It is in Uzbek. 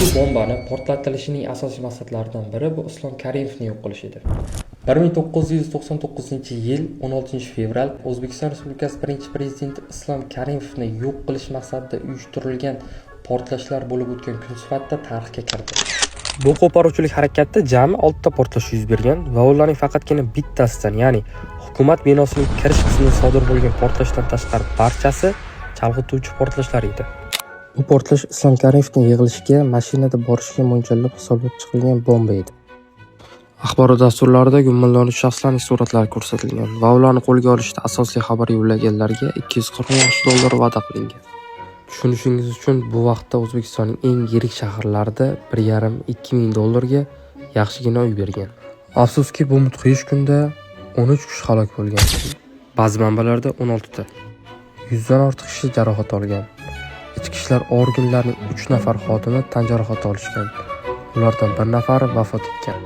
Ushbu bombani portlatilishining asosiy maqsadlaridan biri bu Islom Karimovni yo'q qilish edi. 1999-yil 16-fevral O'zbekiston Respublikasi birinchi prezidenti Islom Karimovni yo'q qilish maqsadida uyushtirilgan portlashlar bo'lib o'tgan kun sifatida tarixga kirdi. Bu qo'poruvchilik harakatda jami 6 ta portlash yuz bergan va ularning faqatgina bittasidan, ya'ni hukumat binosining kirish qismida sodir bo'lgan portlashdan tashqari barchasi chalg'ituvchi portlashlar edi. Bu portlash Islom Karimovning yig'ilishiga mashinada borishga mo'ljallab hisoblab chiqilgan bomba edi. Axborot dasturlarida gumonlanuvchi shaxslarning suratlari ko'rsatilgan va ularni qo'lga olishda asosli xabar yo'llaganlarga $240 va'da qilingan. Tushunishingiz uchun bu vaqtda O'zbekistonning eng yirik shaharlarida $1,5–2,000 ga yaxshigina uy bergan. Afsuski, bu mudhish kunda 13 kishi halok bo'lgan. Ba'zi manbalarda 16 ta. 100 dan ortiq kishi jarohat olgan. Ichki ishlar organlarining 3 nafar xodimi tan jarohati olishgan. Ulardan bir nafari vafot etgan.